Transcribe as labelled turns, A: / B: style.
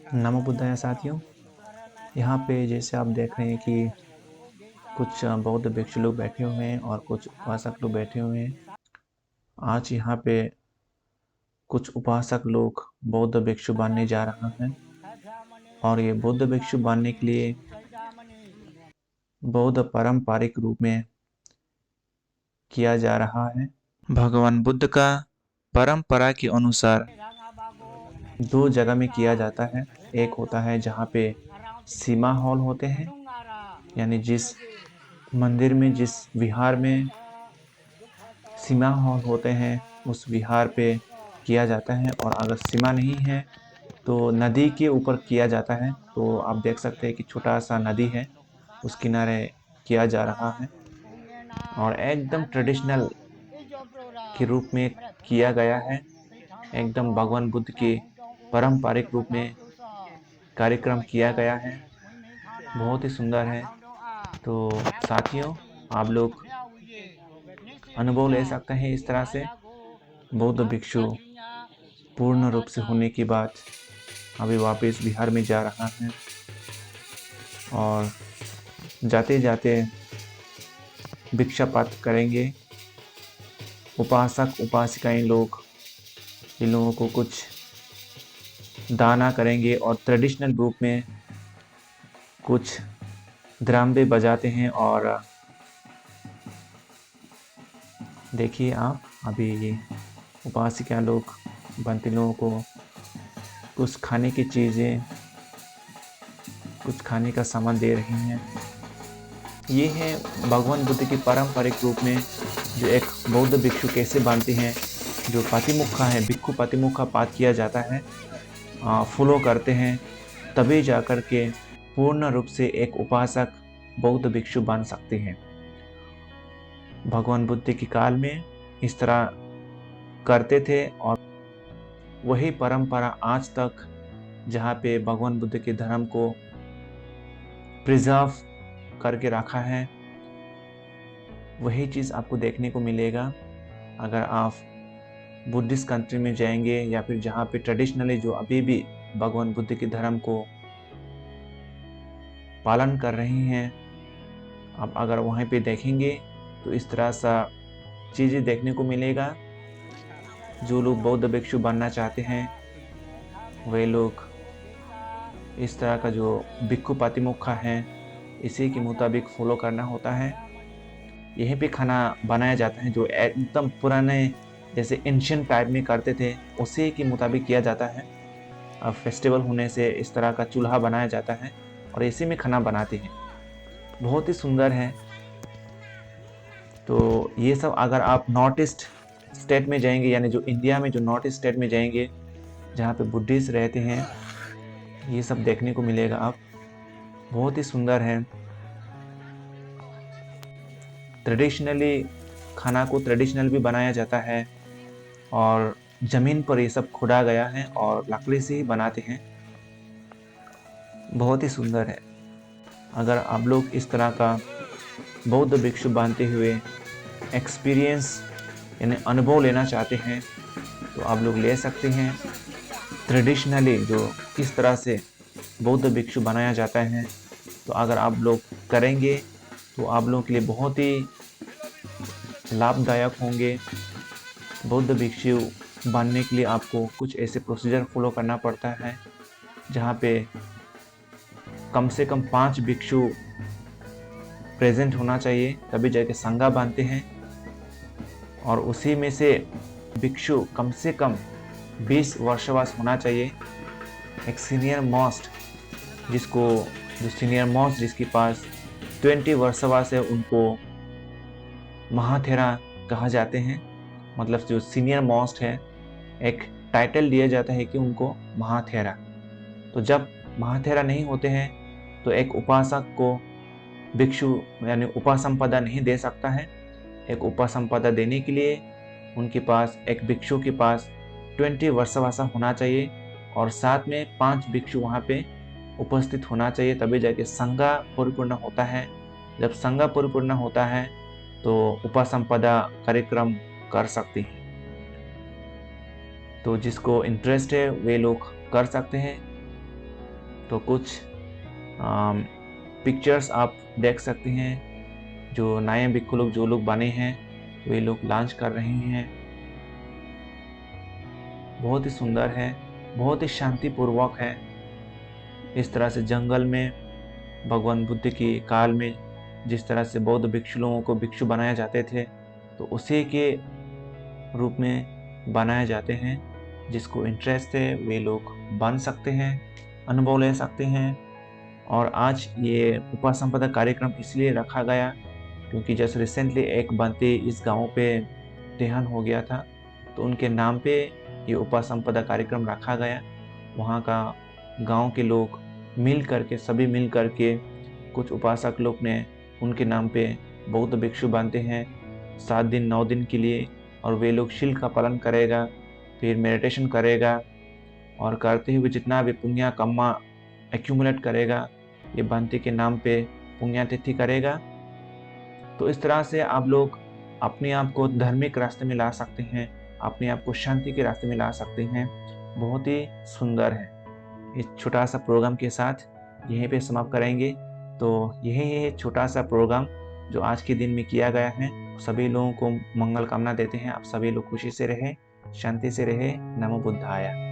A: नमो बुद्धाय साथियों। यहाँ पे जैसे आप देख रहे हैं कि कुछ बौद्ध भिक्षु लोग बैठे हुए हैं और कुछ उपासक लोग बैठे हुए हैं। आज यहाँ पे कुछ उपासक लोग बौद्ध भिक्षु बनने जा रहा है और ये बौद्ध भिक्षु बनने के लिए बौद्ध पारंपरिक रूप में किया जा रहा है। भगवान बुद्ध का परंपरा के अनुसार दो जगह में किया जाता है। एक होता है जहाँ पे सीमा हॉल होते हैं, यानी जिस मंदिर में, जिस विहार में सीमा हॉल होते हैं उस विहार पे किया जाता है। और अगर सीमा नहीं है तो नदी के ऊपर किया जाता है। तो आप देख सकते हैं कि छोटा सा नदी है, उस किनारे किया जा रहा है और एकदम ट्रेडिशनल के रूप में किया गया है। एकदम भगवान बुद्ध के पारंपरिक रूप में कार्यक्रम किया गया है। बहुत ही सुंदर है। तो साथियों, आप लोग अनुभव ले सकते हैं इस तरह से। बौद्ध भिक्षु पूर्ण रूप से होने के बाद अभी वापस बिहार में जा रहा है और जाते जाते भिक्षापात करेंगे। उपासक उपासिकाएं लोग इन लोगों को कुछ दाना करेंगे और ट्रेडिशनल रूप में कुछ ड्रामे बजाते हैं। और देखिए आप, अभी ये उपासिका लोग बनते लोगों को कुछ खाने की चीज़ें, कुछ खाने का सामान दे रही हैं। ये है भगवान बुद्ध की पारंपरिक रूप में जो एक बौद्ध भिक्षु कैसे बनते हैं। जो पातिमुखा है, भिक्षु पातिमुखा पाठ किया जाता है, फॉलो करते हैं, तभी जाकर के पूर्ण रूप से एक उपासक बौद्ध भिक्षु बन सकते हैं। भगवान बुद्ध के काल में इस तरह करते थे और वही परंपरा आज तक, जहाँ पे भगवान बुद्ध के धर्म को प्रिजर्व करके रखा है, वही चीज़ आपको देखने को मिलेगा। अगर आप बुद्धिस्ट कंट्री में जाएंगे या फिर जहाँ पे ट्रेडिशनली जो अभी भी भगवान बुद्ध के धर्म को पालन कर रहे हैं, आप अगर वहाँ पे देखेंगे तो इस तरह सा चीज़ें देखने को मिलेगा। जो लोग बौद्ध भिक्षु बनना चाहते हैं वे लोग इस तरह का जो भिक्षु पातिमुखा है इसी के मुताबिक फॉलो करना होता है। यहीं पे खाना बनाया जाता है जो एकदम पुराने जैसे एंशिएंट टाइप में करते थे उसी के मुताबिक किया जाता है। अब फेस्टिवल होने से इस तरह का चूल्हा बनाया जाता है और इसी में खाना बनाते हैं। बहुत ही सुंदर है। तो ये सब अगर आप नॉर्थ ईस्ट स्टेट में जाएंगे, यानी जो इंडिया में जो नॉर्थ ईस्ट स्टेट में जाएंगे जहाँ पे बुद्धिस्ट रहते हैं, ये सब देखने को मिलेगा। आप बहुत ही सुंदर है। ट्रेडिशनली खाना को ट्रेडिशनल भी बनाया जाता है और ज़मीन पर ये सब खोदा गया है और लकड़ी से ही बनाते हैं। बहुत ही सुंदर है। अगर आप लोग इस तरह का बौद्ध भिक्षु बनते हुए एक्सपीरियंस यानी अनुभव लेना चाहते हैं तो आप लोग ले सकते हैं। ट्रेडिशनली जो किस तरह से बौद्ध भिक्षु बनाया जाता है, तो अगर आप लोग करेंगे तो आप लोगों के लिए बहुत ही लाभदायक होंगे। बौद्ध भिक्षु बनने के लिए आपको कुछ ऐसे प्रोसीजर फॉलो करना पड़ता है जहाँ पे कम से कम 5 भिक्षु प्रेजेंट होना चाहिए, तभी जाके संघा बांधते हैं। और उसी में से भिक्षु कम से कम 20 वर्षवास होना चाहिए। एक सीनियर मोस्ट जो सीनियर मोस्ट जिसके पास 20 वर्षवास है उनको महाथेरा कहा जाते हैं। मतलब जो सीनियर मोस्ट है, एक टाइटल दिया जाता है कि उनको महाथेरा। तो जब महाथेरा नहीं होते हैं तो एक उपासक को भिक्षु यानी उपासंपदा नहीं दे सकता है। एक उपासंपदा देने के लिए उनके पास, एक भिक्षु के पास 20 वर्षवासा होना चाहिए और साथ में 5 भिक्षु वहाँ पे उपस्थित होना चाहिए, तभी जाके संघा परिपूर्ण होता है। जब संघा परिपूर्ण होता है तो उपासंपदा कार्यक्रम कर सकते हैं। तो जिसको इंटरेस्ट है वे लोग कर सकते हैं। तो कुछ पिक्चर्स आप देख सकते हैं। जो नए भिक्खु लोग जो लोग बने हैं वे लोग लॉन्च कर रहे हैं। बहुत ही सुंदर है, बहुत ही शांतिपूर्वक है। इस तरह से जंगल में भगवान बुद्ध के काल में जिस तरह से बौद्ध भिक्षु लोगों को भिक्षु बनाए जाते थे, तो उसी के रूप में बनाए जाते हैं। जिसको इंटरेस्ट है वे लोग बन सकते हैं, अनुभव ले सकते हैं। और आज ये उपासंपदा कार्यक्रम इसलिए रखा गया क्योंकि जैसे रिसेंटली एक बंते इस गांव पे देहांत हो गया था, तो उनके नाम पे ये उपासंपदा कार्यक्रम रखा गया। वहाँ का गांव के लोग मिल करके, सभी मिल करके, कुछ उपासक लोग ने उनके नाम पे बौद्ध भिक्षु बांधते हैं 7 दिन 9 दिन के लिए। और वे लोग शील का पालन करेगा, फिर मेडिटेशन करेगा, और करते हुए जितना भी पुण्य कम्मा एक्यूमुलेट करेगा ये बंते के नाम पे पुण्यतिथि करेगा। तो इस तरह से आप लोग अपने आप को धार्मिक रास्ते में ला सकते हैं, अपने आप को शांति के रास्ते में ला सकते हैं। बहुत ही सुंदर है। इस छोटा सा प्रोग्राम के साथ यहीं पे समाप्त करेंगे। तो यही है छोटा सा प्रोग्राम जो आज के दिन में किया गया है। सभी लोगों को मंगल कामना देते हैं। आप सभी लोग खुशी से रहें, शांति से रहें। नमो बुद्धाय।